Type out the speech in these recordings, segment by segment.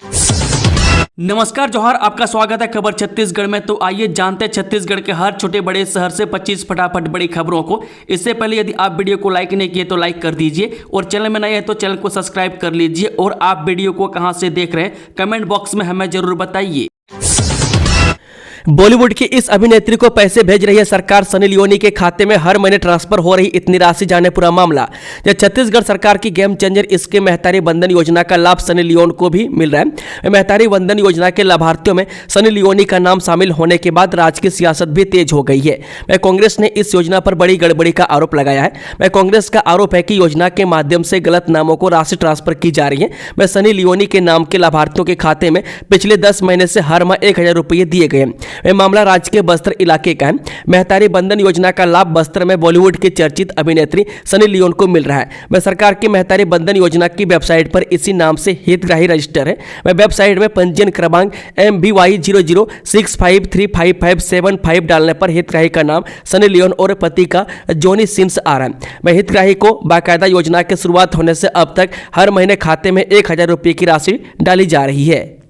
नमस्कार जोहार, आपका स्वागत है खबर छत्तीसगढ़ में। तो आइए जानते हैं छत्तीसगढ़ के हर छोटे बड़े शहर से 25 फटाफट बड़ी खबरों को। इससे पहले यदि आप वीडियो को लाइक नहीं किए तो लाइक कर दीजिए और चैनल में नए हैं तो चैनल को सब्सक्राइब कर लीजिए। और आप वीडियो को कहां से देख रहे हैं कमेंट बॉक्स में हमें जरूर बताइए। बॉलीवुड की इस अभिनेत्री को पैसे भेज रही है सरकार। सनी लियोनी के खाते में हर महीने ट्रांसफर हो रही इतनी राशि, जाने पूरा मामला। जब छत्तीसगढ़ सरकार की game changer scheme Mahtari Vandan योजना का लाभ सनी लियोन को भी मिल रहा है। महतारी वंदन योजना के लाभार्थियों में सनी लियोनी का नाम शामिल होने के बाद राजकीय सियासत भी तेज हो गई है। कांग्रेस ने इस योजना पर बड़ी गड़बड़ी का आरोप लगाया है। कांग्रेस का आरोप है कि योजना के माध्यम से गलत नामों को राशि ट्रांसफर की जा रही है। सनी लियोनी के नाम के लाभार्थियों के खाते में पिछले 10 महीने से हर माह 1000 रुपये दिए गए। मामला राज्य के बस्तर इलाके का है। महतारी बंधन योजना का लाभ बस्तर में बॉलीवुड की चर्चित अभिनेत्री सनी लियोन को मिल रहा है। सरकार की महतारी बंधन योजना की वेबसाइट पर इसी नाम से हितग्राही रजिस्टर है। वेबसाइट में पंजीयन क्रमांक MBY0065355575 डालने पर हितग्राही का नाम सनी लियोन और पति का जॉनी सिंस आ रहा है। हितग्राही को बाकायदा योजना की शुरुआत होने से अब तक हर महीने खाते में 1000 रुपये की राशि डाली जा रही है।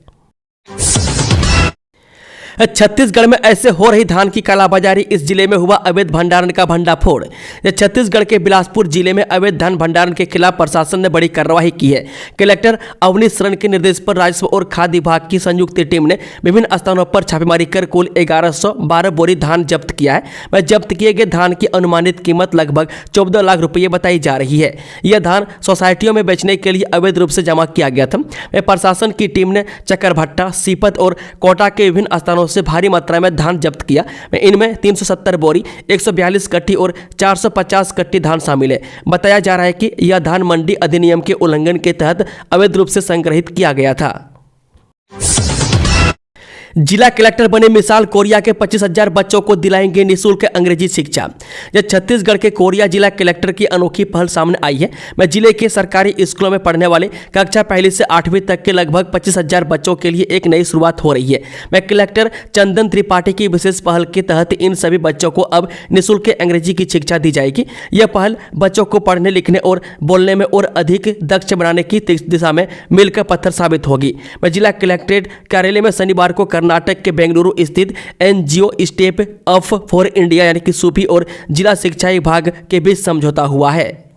छत्तीसगढ़ में ऐसे हो रही धान की कालाबाजारी, इस जिले में हुआ अवैध भंडारण का भंडाफोड़। छत्तीसगढ़ के बिलासपुर जिले में अवैध धान भंडारण के खिलाफ प्रशासन ने बड़ी कार्रवाई की है। कलेक्टर अवनीश शरण के निर्देश पर राजस्व और खाद्य विभाग की संयुक्त टीम ने विभिन्न स्थानों पर छापेमारी कर कुल 1112 बोरी धान जब्त किया है। जब्त किए गए धान की अनुमानित कीमत लगभग 14 लाख रुपये बताई जा रही है। यह धान सोसाइटियों में बेचने के लिए अवैध रूप से जमा किया गया था। प्रशासन की टीम ने चकरभट्टा, सीपत और कोटा के विभिन्न स्थानों से भारी मात्रा में धान जब्त किया। इनमें 370 बोरी, 142 कट्टी और 450 कट्टी धान शामिल है। बताया जा रहा है कि यह धान मंडी अधिनियम के उल्लंघन के तहत अवैध रूप से संग्रहित किया गया था। जिला कलेक्टर बने मिसाल, कोरिया के 25,000 बच्चों को दिलाएंगे निःशुल्क अंग्रेजी शिक्षा। जब छत्तीसगढ़ के कोरिया जिला कलेक्टर की अनोखी पहल सामने आई है। जिले के सरकारी स्कूलों में पढ़ने वाले कक्षा 1 से 8वीं तक के लगभग 25,000 बच्चों के लिए एक नई शुरुआत हो रही है। कलेक्टर चंदन त्रिपाठी की विशेष पहल के तहत इन सभी बच्चों को अब निःशुल्क अंग्रेजी की शिक्षा दी जाएगी। यह पहल बच्चों को पढ़ने, लिखने और बोलने में और अधिक दक्ष बनाने की दिशा में मील का पत्थर साबित होगी। जिला कलेक्ट्रेट कार्यालय में शनिवार को कर्नाटक के बेंगलुरु स्थित NGO step up for India यानी कि सूफी और जिला शिक्षा विभाग के बीच समझौता हुआ है।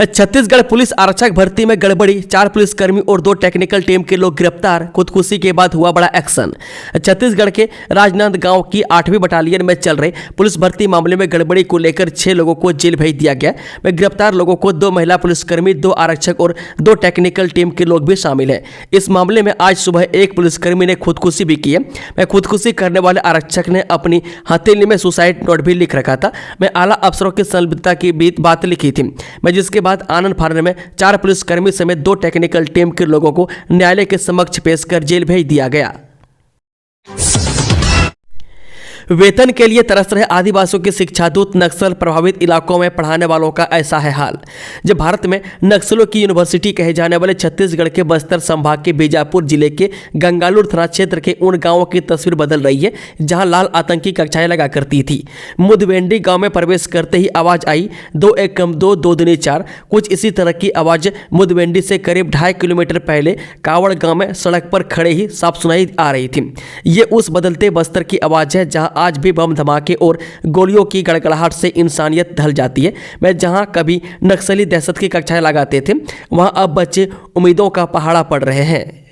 छत्तीसगढ़ पुलिस आरक्षक भर्ती में गड़बड़ी, 4 पुलिसकर्मी और 2 टेक्निकल टीम के लोग गिरफ्तार। खुदकुशी के बाद हुआ बड़ा एक्शन। छत्तीसगढ़ के राजनांदगांव की 8वीं बटालियन में चल रहे पुलिस भर्ती मामले में गड़बड़ी को लेकर 6 लोगों को जेल भेज दिया गया। गिरफ्तार लोगों को 2 महिला पुलिसकर्मी, 2 आरक्षक और 2 टेक्निकल टीम के लोग भी शामिल हैं। इस मामले में आज सुबह एक पुलिसकर्मी ने खुदकुशी भी की है। खुदकुशी करने वाले आरक्षक ने अपनी हथेली में सुसाइड नोट भी लिख रखा था। आला अफसरों की संलिप्तता की बात लिखी थी। जिसके बाद आनंद फानन में 4 पुलिसकर्मी समेत 2 टेक्निकल टीम के लोगों को न्यायालय के समक्ष पेश कर जेल भेज दिया गया। वेतन के लिए तरस रहे आदिवासियों के शिक्षा दूत, नक्सल प्रभावित इलाकों में पढ़ाने वालों का ऐसा है हाल। जब भारत में नक्सलों की यूनिवर्सिटी कहे जाने वाले छत्तीसगढ़ के बस्तर संभाग के बीजापुर जिले के गंगालूर थाना क्षेत्र के उन गांवों की तस्वीर बदल रही है जहां लाल आतंकी कक्षाएं लगा करती थी। मुदवेंडी गांव में प्रवेश करते ही आवाज आई 2 1 कम 2 2 दूनी 4। कुछ इसी तरह की आवाज मुदवेंडी से करीब 2.5 किलोमीटर पहले कावड़ गांव में सड़क पर खड़े ही साफ सुनाई आ रही थी। ये उस बदलते बस्तर की आवाज है जहां आज भी बम धमाके और गोलियों की गड़गड़ाहट से इंसानियत ढल जाती है। जहां कभी नक्सली दहशत की कक्षाएं लगाते थे, वहां अब बच्चे उम्मीदों का पहाड़ा पड़ रहे हैं।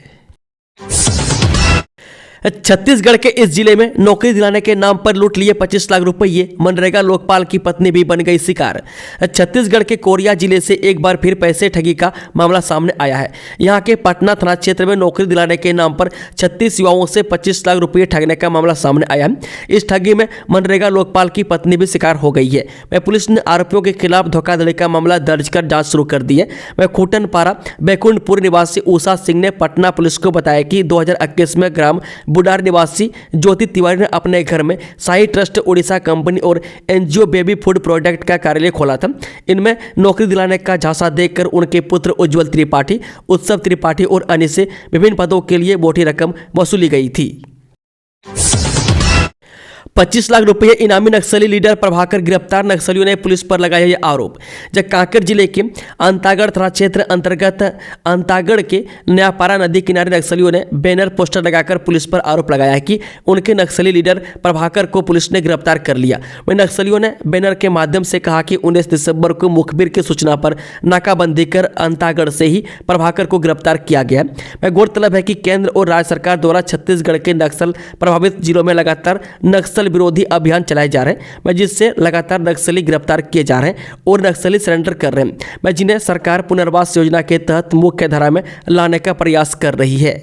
छत्तीसगढ़ के इस जिले में नौकरी दिलाने के नाम पर लूट लिए 25 लाख रुपये। मनरेगा लोकपाल की पत्नी भी बन गई शिकार। छत्तीसगढ़ के कोरिया जिले से एक बार फिर पैसे ठगी का मामला सामने आया है। यहां के पटना थाना क्षेत्र में नौकरी दिलाने के नाम पर 36 युवाओं से 25 लाख रुपये ठगने का मामला सामने आया है। इस ठगी में मनरेगा लोकपाल की पत्नी भी शिकार हो गई है। पुलिस ने आरोपियों के खिलाफ धोखाधड़ी का मामला दर्ज कर जांच शुरू कर दी है। खूटनपारा बैकुंठपुर निवासी उषा सिंह ने पटना पुलिस को बताया कि 2021 में ग्राम बुडार निवासी ज्योति तिवारी ने अपने घर में साई ट्रस्ट उड़ीसा कंपनी और एनजीओ बेबी फूड प्रोडक्ट का कार्यालय खोला था। इनमें नौकरी दिलाने का झांसा देकर उनके पुत्र उज्जवल त्रिपाठी, उत्सव त्रिपाठी और अन्य से विभिन्न पदों के लिए मोटी रकम वसूली गई थी। 25 लाख रुपए इनामी नक्सली लीडर प्रभाकर गिरफ्तार, नक्सलियों ने पुलिस पर लगाया यह आरोप। जब कांकेर जिले के अंतागढ़ थाना क्षेत्र अंतर्गत अंतागढ़ के नयापारा नदी किनारे नक्सलियों ने बैनर पोस्टर लगाकर पुलिस पर आरोप लगाया है कि उनके नक्सली लीडर प्रभाकर को पुलिस ने गिरफ्तार कर लिया। वहीं नक्सलियों ने बैनर के माध्यम से कहा कि 19 दिसंबर को मुखबिर की सूचना पर नाकाबंदी कर अंतागढ़ से ही प्रभाकर को गिरफ्तार किया गया। वह गौरतलब है कि केंद्र और राज्य सरकार द्वारा छत्तीसगढ़ के नक्सल प्रभावित जिलों में लगातार नक्सल विरोधी अभियान चलाए जा रहे हैं, जिससे लगातार नक्सली गिरफ्तार किए जा रहे हैं और नक्सली सरेंडर कर रहे हैं, जिन्हें सरकार पुनर्वास योजना के तहत मुख्य धारा में लाने का प्रयास कर रही है।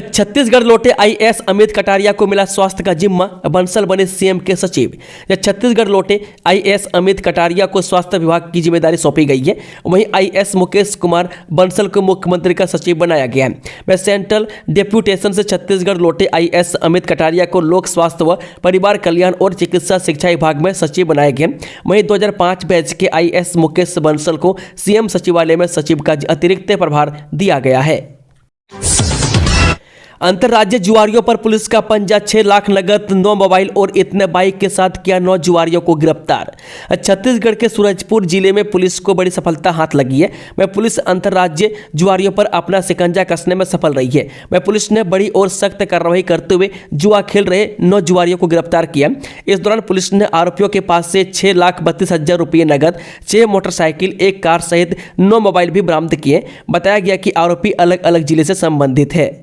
छत्तीसगढ़ लौटे आईएएस अमित कटारिया को मिला स्वास्थ्य का जिम्मा, बंसल बने सीएम के सचिव। छत्तीसगढ़ लौटे आईएएस अमित कटारिया को स्वास्थ्य विभाग की जिम्मेदारी सौंपी गई है। वहीं आईएएस मुकेश कुमार बंसल को मुख्यमंत्री का सचिव बनाया गया है। वह सेंट्रल डेप्यूटेशन से छत्तीसगढ़ लौटे आईएएस अमित कटारिया को लोक स्वास्थ्य व परिवार कल्याण और चिकित्सा शिक्षा विभाग में सचिव बनाया गया। वहीं 2005 बैच के आईएएस मुकेश बंसल को सीएम सचिवालय में सचिव का अतिरिक्त प्रभार दिया गया है। अंतर्राज्यीय जुआरियों पर पुलिस का पंजा, 6 लाख नगद, 9 मोबाइल और इतने बाइक के साथ किया 9 जुआरियों को गिरफ्तार। छत्तीसगढ़ के सूरजपुर जिले में पुलिस को बड़ी सफलता हाथ लगी है। वह पुलिस अंतर्राज्यीय जुआरियों पर अपना शिकंजा कसने में सफल रही है। वह पुलिस ने बड़ी और सख्त कार्रवाई करते हुए जुआ खेल रहे 9 जुआरियों को गिरफ्तार किया। इस दौरान पुलिस ने आरोपियों के पास से 6,32,000 रुपये नगद, 6 मोटरसाइकिल, 1 कार सहित 9 मोबाइल भी बरामद किए। बताया गया कि आरोपी अलग अलग जिले से संबंधित है।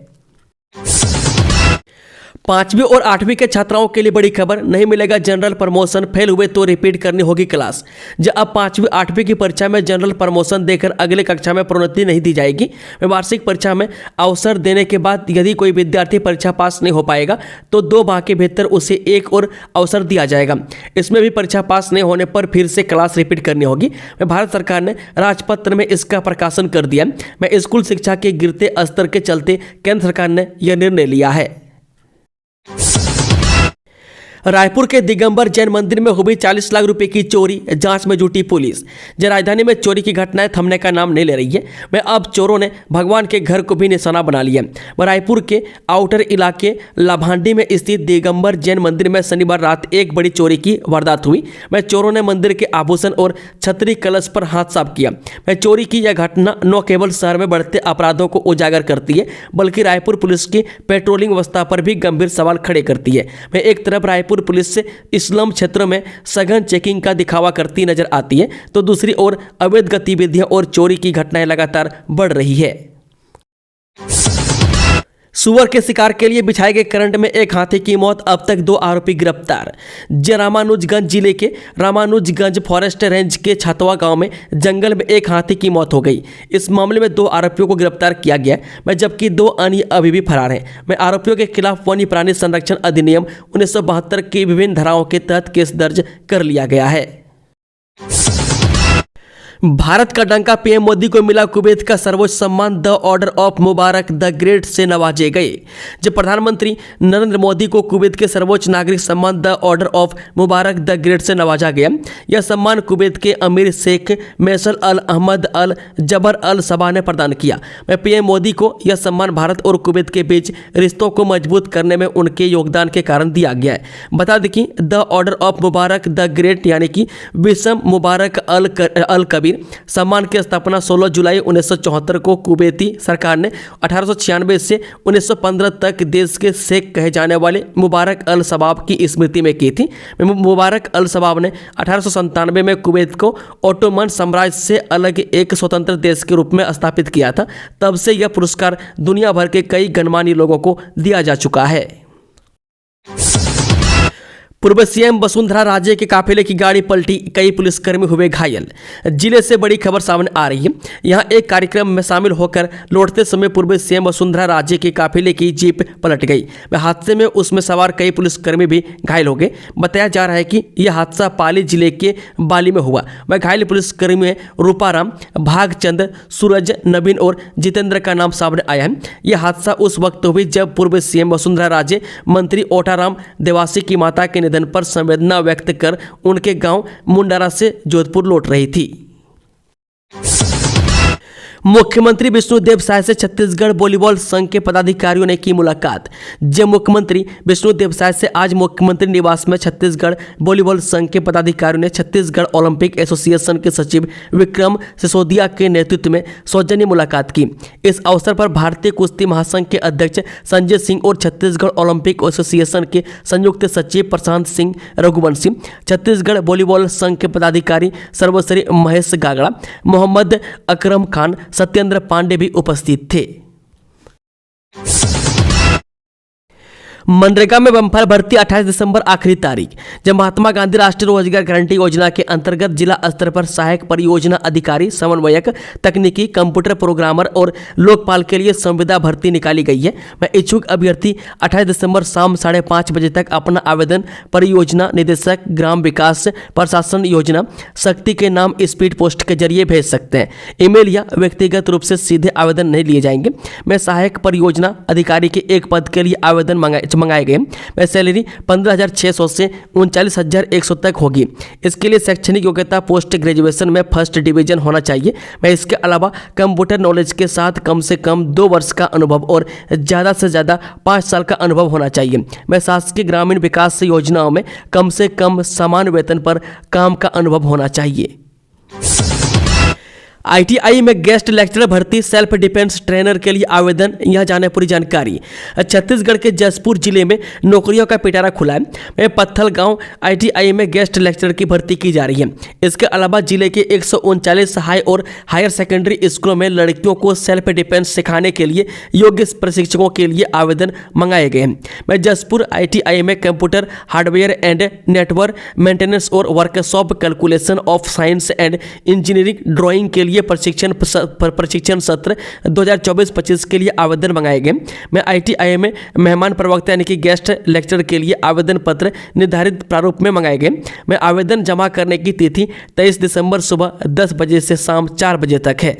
5वीं और 8वीं के छात्राओं के लिए बड़ी खबर, नहीं मिलेगा जनरल प्रमोशन, फेल हुए तो रिपीट करनी होगी क्लास। जब अब 5वीं 8वीं की परीक्षा में जनरल प्रमोशन देकर अगले कक्षा में प्रोन्नति नहीं दी जाएगी। वार्षिक परीक्षा में अवसर देने के बाद यदि कोई विद्यार्थी परीक्षा पास नहीं हो पाएगा तो 2 माह के भीतर उसे एक और अवसर दिया जाएगा। इसमें भी परीक्षा पास नहीं होने पर फिर से क्लास रिपीट करनी होगी। भारत सरकार ने राजपत्र में इसका प्रकाशन कर दिया। स्कूल शिक्षा के गिरते स्तर के चलते केंद्र सरकार ने यह निर्णय लिया है। रायपुर के दिगंबर जैन मंदिर में हुई 40 लाख रुपए की चोरी, जांच में जुटी पुलिस। राजधानी में चोरी की घटनाएं थमने का नाम नहीं ले रही है। वह अब चोरों ने भगवान के घर को भी निशाना बना लिया। रायपुर के आउटर इलाके लाभांडी में स्थित दिगंबर जैन मंदिर में शनिवार रात एक बड़ी चोरी की वारदात हुई। वह चोरों ने मंदिर के आभूषण और छतरी कलश पर हाथ साफ किया। वह चोरी की यह घटना न केवल शहर में बढ़ते अपराधों को उजागर करती है, बल्कि रायपुर पुलिस की पेट्रोलिंग व्यवस्था पर भी गंभीर सवाल खड़े करती है। वह एक तरफ रायपुर पुलिस से इस्लाम क्षेत्रों में सघन चेकिंग का दिखावा करती नजर आती है, तो दूसरी ओर अवैध गतिविधियां और चोरी की घटनाएं लगातार बढ़ रही है। सुअर के शिकार के लिए बिछाए गए करंट में एक हाथी की मौत, अब तक 2 आरोपी गिरफ्तार। रामानुजगंज जिले के रामानुजगंज फॉरेस्ट रेंज के छतवा गांव में जंगल में एक हाथी की मौत हो गई। इस मामले में 2 आरोपियों को गिरफ्तार किया गया, जबकि 2 अन्य अभी भी फरार हैं। आरोपियों के खिलाफ वन्य प्राणी संरक्षण अधिनियम 1972 की विभिन्न धाराओं के तहत केस दर्ज कर लिया गया है। भारत का डंका, पीएम मोदी को मिला कुवैत का सर्वोच्च सम्मान, the order of Mubarak the great से नवाजे गए। जब प्रधानमंत्री नरेंद्र मोदी को कुवैत के सर्वोच्च नागरिक सम्मान the order of Mubarak the great से नवाजा गया। यह सम्मान कुवैत के अमीर शेख फैसल अल अहमद अल जबर अल सबा ने प्रदान किया। पीएम मोदी को यह सम्मान भारत और कुवैत के बीच रिश्तों को मजबूत करने में उनके योगदान के कारण दिया गया है। बता दें कि the order of Mubarak the great यानी कि विस्म मुबारक अल कबीर सम्मान की स्थापना 16 जुलाई 1974 को कुवैती सरकार ने 1896 से 1915 तक देश के शेख कहे जाने वाले मुबारक अल सबाब की स्मृति में की थी। मुबारक अल सबाब ने 1897 में कुवैत को ओटोमन साम्राज्य से अलग एक स्वतंत्र देश के रूप में स्थापित किया था। तब से यह पुरस्कार दुनिया भर के कई गणमान्य लोगों को दिया जा चुका है। पूर्व सीएम वसुंधरा राजे के काफिले की गाड़ी पलटी, कई पुलिसकर्मी हुए घायल। जिले से बड़ी खबर सामने आ रही है। यहां एक कार्यक्रम में शामिल होकर लौटते समय पूर्व सीएम वसुंधरा राजे के काफिले की जीप पलट गई। वह हादसे में उसमें सवार कई पुलिसकर्मी भी घायल हो गए। बताया जा रहा है कि यह हादसा पाली जिले के बाली में हुआ। वह घायल पुलिसकर्मी में रूपाराम, भागचंद, सूरज, नवीन और जितेंद्र का नाम सामने आया है। यह हादसा उस वक्त हुई जब पूर्व सीएम वसुंधरा राजे मंत्री ओटाराम देवासी की माता के निधन पर संवेदना व्यक्त कर उनके गांव मुंडारा से जोधपुर लौट रही थी। मुख्यमंत्री विष्णुदेव साय से छत्तीसगढ़ वॉलीबॉल संघ के पदाधिकारियों ने की मुलाकात। जब मुख्यमंत्री विष्णुदेव साय से आज मुख्यमंत्री निवास में छत्तीसगढ़ वॉलीबॉल संघ के पदाधिकारियों ने छत्तीसगढ़ ओलंपिक एसोसिएशन के सचिव विक्रम सिसोदिया के नेतृत्व में सौजन्य मुलाकात की। इस अवसर पर भारतीय कुश्ती महासंघ के अध्यक्ष संजय सिंह और छत्तीसगढ़ ओलंपिक एसोसिएशन के संयुक्त सचिव प्रशांत सिंह रघुवंशी, छत्तीसगढ़ वॉलीबॉल संघ के पदाधिकारी सर्वश्री महेश गागड़ा, मोहम्मद अकरम खान, सत्येंद्र पांडे भी उपस्थित थे। मनरेगा में बम्पर भर्ती 28 दिसंबर आखिरी तारीख। जब महात्मा गांधी राष्ट्रीय रोजगार गारंटी योजना के अंतर्गत जिला स्तर पर सहायक परियोजना अधिकारी, समन्वयक, तकनीकी, कंप्यूटर प्रोग्रामर और लोकपाल के लिए संविदा भर्ती निकाली गई है। मैं इच्छुक अभ्यर्थी 28 दिसंबर शाम 5:30 बजे तक अपना आवेदन परियोजना निदेशक, ग्राम विकास प्रशासन योजना, शक्ति के नाम स्पीड पोस्ट के जरिए भेज सकते हैं। ईमेल या व्यक्तिगत रूप से सीधे आवेदन नहीं लिए जाएंगे। मैं सहायक परियोजना अधिकारी के एक पद के लिए आवेदन मंगाए गए। मैं सैलरी 15,600 से 39,100 तक होगी। इसके लिए शैक्षणिक योग्यता पोस्ट ग्रेजुएशन में फर्स्ट डिवीजन होना चाहिए। मैं इसके अलावा कंप्यूटर नॉलेज के साथ कम से कम 2 वर्ष का अनुभव और ज़्यादा से ज़्यादा 5 साल का अनुभव होना चाहिए। मैं शासकीय ग्रामीण विकास योजनाओं में कम से कम समान वेतन पर काम का अनुभव होना चाहिए। ITI में गेस्ट लेक्चरर भर्ती, सेल्फ डिफेंस ट्रेनर के लिए आवेदन। यहाँ जाने पूरी जानकारी। छत्तीसगढ़ के जसपुर जिले में नौकरियों का पिटारा खुला है। में पत्थल गांव ITI में गेस्ट लेक्चरर की भर्ती की जा रही है। इसके अलावा जिले के 139 हाई और हायर सेकेंडरी स्कूलों में लड़कियों को सेल्फ डिफेंस सिखाने के लिए योग्य प्रशिक्षकों के लिए आवेदन मंगाए गए हैं। मैं जसपुर ITI में computer hardware and network maintenance और workshop, calculation of science and engineering, drawing के लिए प्रशिक्षण सत्र 2024-25 के लिए आवेदन मंगाए गए। मैं ITI में मेहमान प्रवक्ता यानी कि गेस्ट लेक्चरर के लिए आवेदन पत्र निर्धारित प्रारूप में मंगाए गए। मैं आवेदन जमा करने की तिथि 23 दिसंबर सुबह 10 बजे से शाम 4 बजे तक है।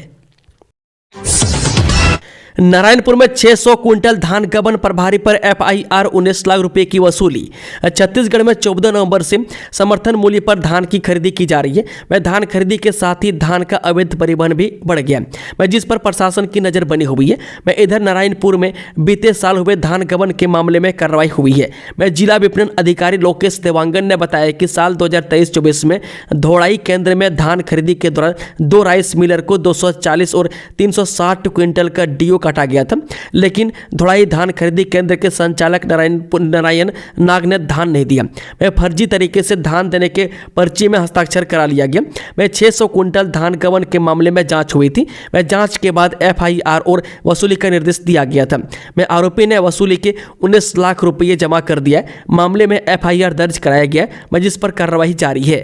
नारायणपुर में 600 क्विंटल धान गबन प्रभारी पर FIR 19 लाख रुपए की वसूली। छत्तीसगढ़ में 14 नवंबर से समर्थन मूल्य पर धान की खरीदी की जा रही है। मैं धान खरीदी के साथ ही धान का अवैध परिवहन भी बढ़ गया, मैं जिस पर प्रशासन की नज़र बनी हुई है। मैं इधर नारायणपुर में बीते साल हुए धान गबन के मामले में कार्रवाई हुई है। मैं जिला विपणन अधिकारी लोकेश देवांगन ने बताया कि साल 2023-24 में धोड़ाई केंद्र में धान खरीदी के दौरान 2 राइस मिलर को 240 और 360 क्विंटल का DO काटा गया था, लेकिन धोड़ाई धान खरीदी केंद्र के संचालक नारायण नाग ने धान नहीं दिया। मैं फर्जी तरीके से धान देने के पर्ची में हस्ताक्षर करा लिया गया। मैं 600 क्विंटल धान गबन के मामले में जांच हुई थी। मैं जांच के बाद FIR और वसूली का निर्देश दिया गया था। मैं आरोपी ने वसूली के 19 लाख रुपये जमा कर दिया है। मामले में FIR दर्ज कराया गया, मैं जिस पर कार्रवाई जारी है।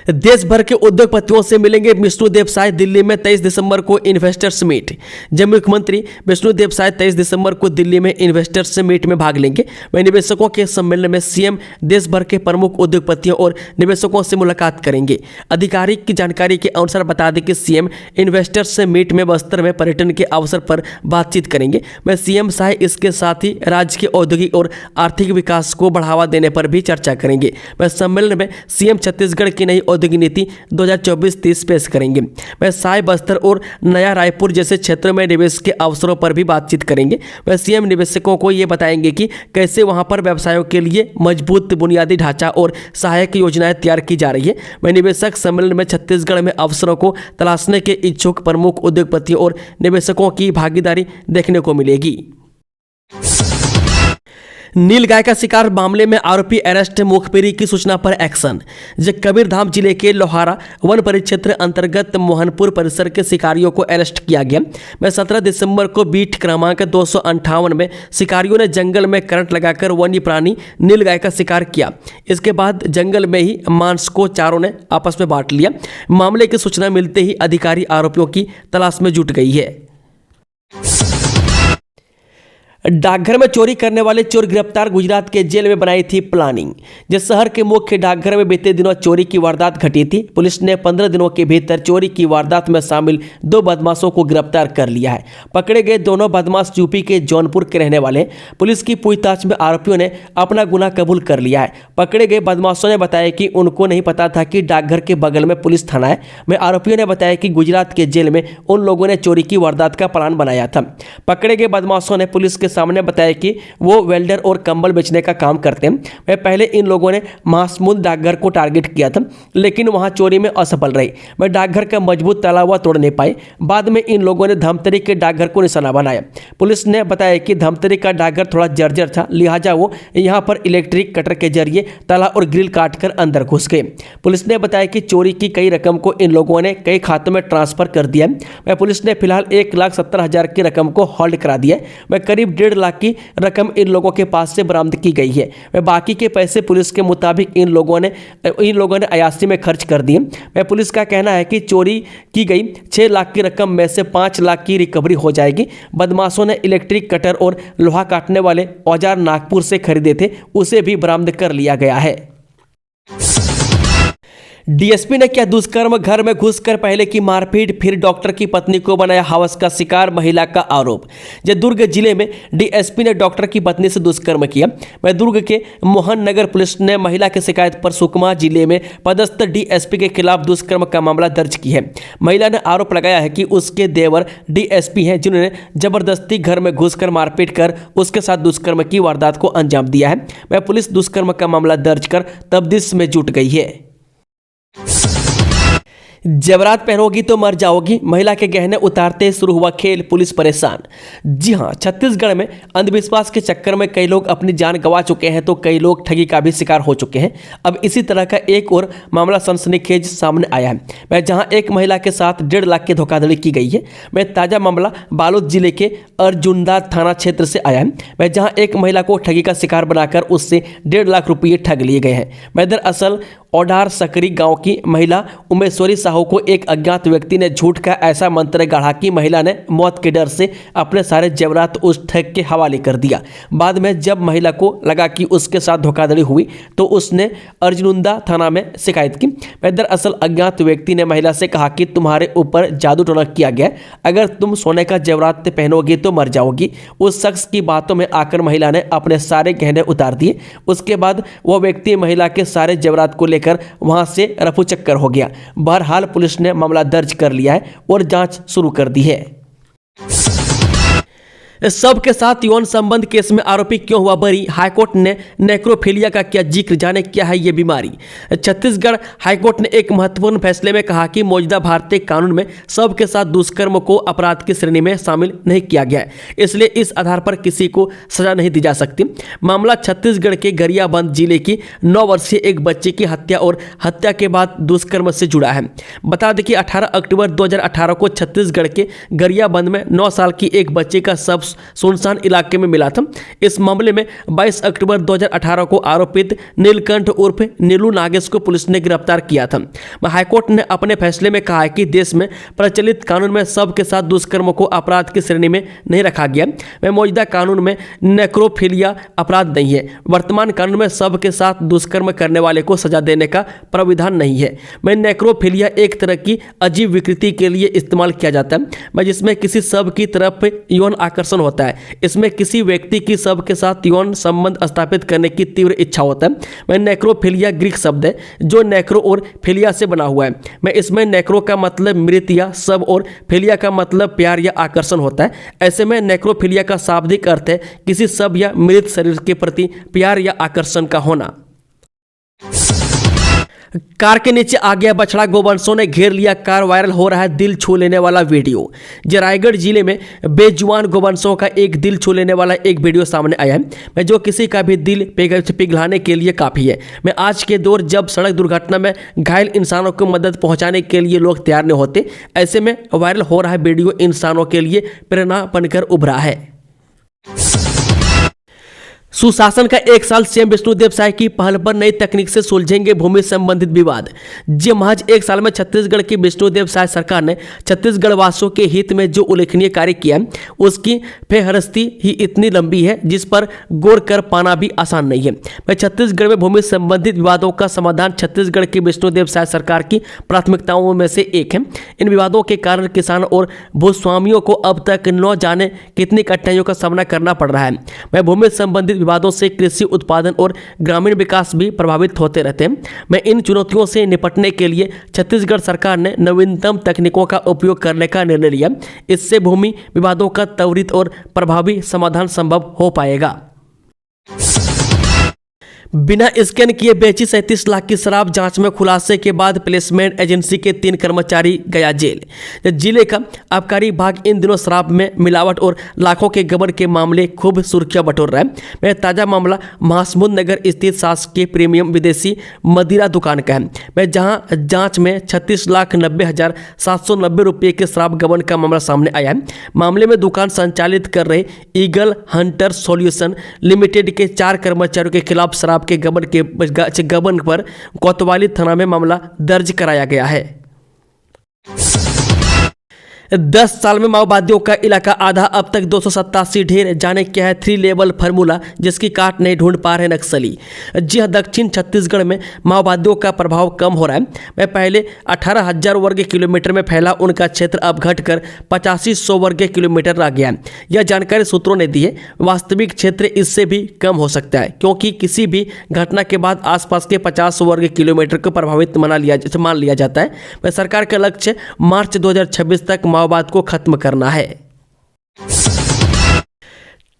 देश भर के उद्योगपतियों से मिलेंगे विष्णुदेव साय। दिल्ली में 23 दिसंबर को इन्वेस्टर्स मीट। जब मुख्यमंत्री विष्णुदेव साय 23 दिसंबर को दिल्ली में इन्वेस्टर्स मीट में भाग लेंगे। वहीं निवेशकों के सम्मेलन में CM देश भर के प्रमुख उद्योगपतियों और निवेशकों से मुलाकात करेंगे। आधिकारिक की जानकारी के अनुसार बता दें कि CM इन्वेस्टर्स मीट में बस्तर में पर्यटन के अवसर पर बातचीत करेंगे। मैं CM साय इसके साथ ही राज्य के औद्योगिक और आर्थिक विकास को बढ़ावा देने पर भी चर्चा करेंगे। वह सम्मेलन में CM छत्तीसगढ़ की नई औद्योगिक नीति 2024-30 पेश करेंगे। वह साय, बस्तर और नया रायपुर जैसे क्षेत्रों में निवेश के अवसरों पर भी बातचीत करेंगे। वह CM निवेशकों को ये बताएंगे कि कैसे वहां पर व्यवसायों के लिए मजबूत बुनियादी ढांचा और सहायक योजनाएं तैयार की जा रही है। वह निवेशक सम्मेलन में छत्तीसगढ़ में अवसरों को तलाशने के इच्छुक प्रमुख उद्योगपतियों और निवेशकों की भागीदारी देखने को मिलेगी। नीलगाय का शिकार मामले में आरोपी अरेस्ट, मुखबिरी की सूचना पर एक्शन। कबीरधाम जिले के लोहारा वन परिक्षेत्र अंतर्गत मोहनपुर परिसर के शिकारियों को अरेस्ट किया गया। मैं 17 दिसंबर को बीट क्रमांक 258 में शिकारियों ने जंगल में करंट लगाकर वन्य प्राणी नीलगाय का शिकार किया। इसके बाद जंगल में ही मांस को चारों ने आपस में बांट लिया। मामले की सूचना मिलते ही अधिकारी आरोपियों की तलाश में जुट गई है। डाकघर में चोरी करने वाले चोर गिरफ्तार। गुजरात के जेल में बनाई थी प्लानिंग। जिस शहर के मुख्य डाकघर में बीते दिनों चोरी की वारदात घटी थी, पुलिस ने 15 दिनों के भीतर चोरी की वारदात में शामिल 2 बदमाशों को गिरफ्तार कर लिया है। पकड़े गए दोनों बदमाश यूपी के जौनपुर के रहने वाले। पुलिस की पूछताछ में आरोपियों ने अपना गुनाह कबूल कर लिया है। पकड़े गए बदमाशों ने बताया कि उनको नहीं पता था कि डाकघर के बगल में पुलिस थाना है। में आरोपियों ने बताया कि गुजरात के जेल में उन लोगों ने चोरी की वारदात का प्लान बनाया था। पकड़े गए बदमाशों ने पुलिस के सामने बताया कि वो वेल्डर और कंबल बेचने का काम करते हैं। वह पहले इन लोगों ने महासमुंद डाकघर को टारगेट किया था, लेकिन वहां चोरी में असफल रही। वह डाकघर का मजबूत ताला हुआ तोड़ नहीं पाए। बाद में इन लोगों ने धमतरी के डाकघर को निशाना बनाया। पुलिस ने बताया कि धमतरी का डाकघर थोड़ा जर्जर था, लिहाजा वो यहां पर इलेक्ट्रिक कटर के जरिए ताला और ग्रिल काटकर अंदर घुस गए। पुलिस ने बताया कि चोरी की कई रकम को इन लोगों ने कई खातों में ट्रांसफर कर दिया। वह पुलिस ने फिलहाल 1,70,000 की रकम को होल्ड करा दिया। वह करीब 1.5 लाख की रकम इन लोगों के पास से बरामद की गई है। वह बाकी के पैसे पुलिस के मुताबिक इन लोगों ने अयाशी में खर्च कर दिए। वह पुलिस का कहना है कि चोरी की गई 6 लाख की रकम में से 5 लाख की रिकवरी हो जाएगी। बदमाशों ने इलेक्ट्रिक कटर और लोहा काटने वाले औजार नागपुर से खरीदे थे, उसे भी बरामद कर लिया गया है। डीएसपी ने किया दुष्कर्म, घर में घुसकर पहले की मारपीट, फिर डॉक्टर की पत्नी को बनाया हवस का शिकार, महिला का आरोप। जब दुर्ग जिले में डीएसपी ने डॉक्टर की पत्नी से दुष्कर्म किया। वह दुर्ग के मोहन नगर पुलिस ने महिला की शिकायत पर सुकमा जिले में पदस्थ डीएसपी के खिलाफ दुष्कर्म का मामला दर्ज की है। महिला ने आरोप लगाया है कि उसके देवर डीएसपी हैं, जिन्होंने जबरदस्ती घर में घुसकर मारपीट कर उसके साथ दुष्कर्म की वारदात को अंजाम दिया है। वह पुलिस दुष्कर्म का मामला दर्ज कर तफ्तीश में जुट गई है। जेवरात पहनोगी तो मर जाओगी, महिला के गहने उतारते शुरू हुआ खेल, पुलिस परेशान। जी हां, छत्तीसगढ़ में अंधविश्वास के चक्कर में कई लोग अपनी जान गंवा चुके हैं तो कई लोग ठगी का भी शिकार हो चुके हैं। अब इसी तरह का एक और मामला सनसनीखेज सामने आया है। वह जहां एक महिला के साथ 1.5 लाख की धोखाधड़ी की गई है। वह ताजा मामला बालोद जिले के अर्जुनदा थाना क्षेत्र से आया है। वह जहां एक महिला को ठगी का शिकार बनाकर उससे 1.5 लाख रुपये ठग लिए गए हैं। वह दरअसल ओडार सकरी गांव की महिला उमेश्वरी साहू को एक अज्ञात व्यक्ति ने झूठ का ऐसा मंत्र गढ़ा कि महिला ने मौत के डर से अपने सारे जेवरात उस ठग के हवाले कर दिया। बाद में जब महिला को लगा कि उसके साथ धोखाधड़ी हुई तो उसने अर्जुनदा थाना में शिकायत की। दरअसल अज्ञात व्यक्ति ने महिला से कहा कि तुम्हारे ऊपर जादू टोना किया गया, अगर तुम सोने का जेवरात पहनोगी तो मर जाओगी। उस शख्स की बातों में आकर महिला ने अपने सारे गहने उतार दिए। उसके बाद वह व्यक्ति महिला के सारे जेवरात को कर वहां से रफू चक्कर हो गया। बहरहाल पुलिस ने मामला दर्ज कर लिया है और जांच शुरू कर दी है। सबके साथ यौन संबंध केस में आरोपी क्यों हुआ बरी, हाईकोर्ट ने नेक्रोफिलिया का किया जिक्र, जाने क्या है ये बीमारी। छत्तीसगढ़ हाईकोर्ट ने एक महत्वपूर्ण फैसले में कहा कि मौजूदा भारतीय कानून में सबके साथ दुष्कर्म को अपराध की श्रेणी में शामिल नहीं किया गया है, इसलिए इस आधार पर किसी को सजा नहीं दी जा सकती। मामला छत्तीसगढ़ के गरियाबंद जिले की 9 वर्षीय एक बच्चे की हत्या और हत्या के बाद दुष्कर्म से जुड़ा है। बता दें कि 18 अक्टूबर 2018 को छत्तीसगढ़ के गरियाबंद में 9 साल की एक बच्चे का शव सुनसान इलाके में मिला था। इस मामले में 22 अक्टूबर 2018 को आरोपित नीलकंठ उर्फ नीलू नागेश को पुलिस ने गिरफ्तार किया था। हाईकोर्ट ने अपने फैसले में कहा है कि देश में प्रचलित कानून में सबके साथ दुष्कर्म को अपराध की श्रेणी में नहीं रखा गया। वह मौजूदा कानून में नेक्रोफिलिया अपराध नहीं है। वर्तमान कानून में सबके साथ दुष्कर्म करने वाले को सजा देने का प्राविधान नहीं है। मैं नेक्रोफिलिया एक तरह की अजीब विकृति के लिए इस्तेमाल किया जाता है, जिसमें किसी सब की तरफ यौन आकर्षण होता है। इसमें किसी व्यक्ति की सब के साथ यौन संबंध स्थापित करने की तीव्र इच्छा होता है। मैं नेक्रोफिलिया ग्रीक शब्द है जो नेक्रो और फिलिया से बना हुआ है। मैं इसमें नेक्रो का मतलब मृत या सब और फिलिया का मतलब प्यार या आकर्षण होता है। ऐसे में नेक्रोफिलिया का शाब्दिक अर्थ है किसी सब या मृत शरीर के प्रति प्यार या आकर्षण का होना। कार के नीचे आ गया बछड़ा, गोवंशों ने घेर लिया कार, वायरल हो रहा है दिल छू लेने वाला वीडियो। रायगढ़ जिले में बेजुबान गोवंशों का एक दिल छू लेने वाला एक वीडियो सामने आया है, जो किसी का भी दिल पिघलाने के लिए काफ़ी है। मैं आज के दौर जब सड़क दुर्घटना में घायल इंसानों को मदद पहुंचाने के लिए लोग तैयार नहीं होते, ऐसे में वायरल हो रहा वीडियो इंसानों के लिए प्रेरणा बनकर उभरा है। सुशासन का 1 साल सीएम विष्णुदेव साय की पहल पर नई तकनीक से सुलझेंगे भूमि संबंधित विवाद। जी महज 1 साल में छत्तीसगढ़ की विष्णुदेव साय सरकार ने छत्तीसगढ़ वासियों के हित में जो उल्लेखनीय कार्य किया उसकी फेहरिस्ती ही इतनी लंबी है जिस पर गौर कर पाना भी आसान नहीं है। वह छत्तीसगढ़ में भूमि संबंधित विवादों का समाधान छत्तीसगढ़ की विष्णुदेव साय सरकार की प्राथमिकताओं में से एक है। इन विवादों के कारण किसान और भूस्वामियों को अब तक न जाने कितनी कठिनाइयों का सामना करना पड़ रहा है। वह भूमि संबंधित विवादों से कृषि उत्पादन और ग्रामीण विकास भी प्रभावित होते रहते हैं। मैं इन चुनौतियों से निपटने के लिए छत्तीसगढ़ सरकार ने नवीनतम तकनीकों का उपयोग करने का निर्णय लिया। इससे भूमि विवादों का त्वरित और प्रभावी समाधान संभव हो पाएगा। बिना स्कैन किए बेची 37 लाख की शराब, जांच में खुलासे के बाद प्लेसमेंट एजेंसी के 3 कर्मचारी गया जेल। जिले का आबकारी विभाग इन दिनों शराब में मिलावट और लाखों के गबन के मामले खूब सुर्खियां बटोर रहा है। वह ताजा मामला महासमुंद नगर स्थित शासकीय प्रीमियम विदेशी मदिरा दुकान का है। वह जहां जांच में 36,90,790 रुपये के शराब गबन का मामला सामने आया है। मामले में दुकान संचालित कर रहे ईगल हंटर सॉल्यूशन लिमिटेड के 4 कर्मचारियों के खिलाफ शराब के गबन पर कोतवाली थाना में मामला दर्ज कराया गया है। 10 साल में माओवादियों का इलाका आधा, अब तक 287 ढेर। जाने क्या है 3 लेवल फार्मूला जिसकी काट नहीं ढूंढ पा रहे नक्सली। जी हाँ, दक्षिण छत्तीसगढ़ में माओवादियों का प्रभाव कम हो रहा है। वह पहले 18,000 वर्ग किलोमीटर में फैला उनका क्षेत्र अब घटकर 8500 वर्ग किलोमीटर रह गया। यह जानकारी सूत्रों ने दी है। वास्तविक क्षेत्र इससे भी कम हो सकता है क्योंकि किसी भी घटना के बाद आसपास के 50 वर्ग किलोमीटर को प्रभावित मान लिया जाता है। वह सरकार का लक्ष्य मार्च 2026 तक माओवाद को खत्म करना है।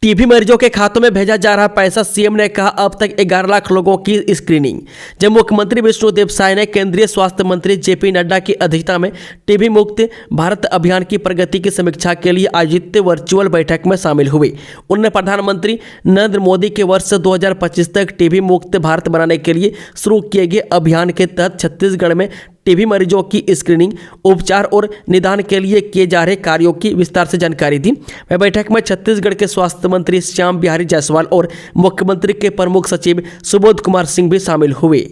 टीबी मरीजों के खातों में भेजा जा रहा पैसा, सीएम ने कहा अब तक 11 लाख लोगों की स्क्रीनिंग। जब मुख्यमंत्री विष्णुदेव साय ने केंद्रीय स्वास्थ्य मंत्री जेपी नड्डा की अध्यक्षता में टीबी मुक्त भारत अभियान की प्रगति की समीक्षा के लिए आयोजित वर्चुअल बैठक में शामिल हुए। उन्होंने प्रधानमंत्री नरेंद्र मोदी के वर्ष 2025 तक टीबी मुक्त भारत बनाने के लिए शुरू किए गए अभियान के तहत छत्तीसगढ़ में टीबी मरीजों की स्क्रीनिंग, उपचार और निदान के लिए किए जा रहे कार्यों की विस्तार से जानकारी दी। वह बैठक में छत्तीसगढ़ के स्वास्थ्य मंत्री श्याम बिहारी जायसवाल और मुख्यमंत्री के प्रमुख सचिव सुबोध कुमार सिंह भी शामिल हुए।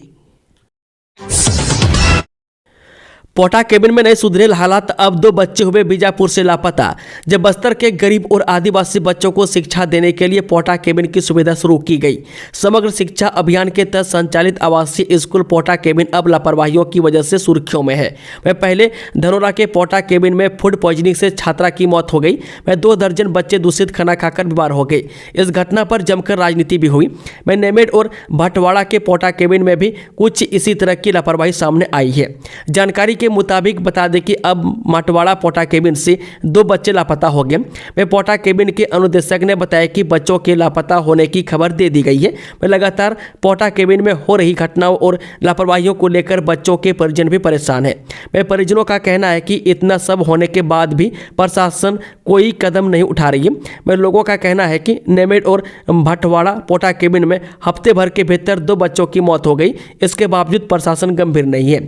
पोटा केबिन में नए सुधरे हालात, अब 2 बच्चे हुए बीजापुर से लापता। जब बस्तर के गरीब और आदिवासी बच्चों को शिक्षा देने के लिए पोटा केबिन की सुविधा शुरू की गई। समग्र शिक्षा अभियान के तहत संचालित आवासीय स्कूल पोटा केबिन अब लापरवाहियों की वजह से सुर्खियों में है। वह पहले धनोरा के पोटा केबिन में फूड पॉइजनिंग से छात्रा की मौत हो गई। वह 2 दर्जन बच्चे दूषित खाना खाकर बीमार हो गए। इस घटना पर जमकर राजनीति भी हुई। वह नेमेड और भटवाड़ा के पोटा केबिन में भी कुछ इसी तरह की लापरवाही सामने आई है। जानकारी के मुताबिक बता दें कि अब मटवाड़ा पोटा केबिन से 2 बच्चे लापता हो गए। वे पोटा केबिन के अनुदेशक ने बताया कि बच्चों के लापता होने की खबर दे दी गई है। वे लगातार पोटा केबिन में हो रही घटनाओं और लापरवाहियों को लेकर बच्चों के परिजन भी परेशान हैं। वे परिजनों का कहना है कि इतना सब होने के बाद भी प्रशासन कोई कदम नहीं उठा रही है। वे लोगों का कहना है कि नेमेड और भटवाड़ा पोटा केबिन में हफ्ते भर के भीतर 2 बच्चों की मौत हो गई। इसके बावजूद प्रशासन गंभीर नहीं है।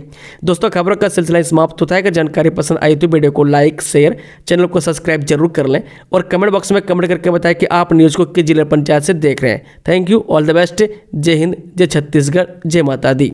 दोस्तों, खबरों का सिलसिला समाप्त होता है। अगर जानकारी पसंद आई तो वीडियो को लाइक, शेयर, चैनल को सब्सक्राइब जरूर कर लें और कमेंट बॉक्स में कमेंट करके बताएं कि आप न्यूज़ को किस जिला पंचायत से देख रहे हैं। Thank you, all the best. जय हिंद, जय छत्तीसगढ़, जय माता दी।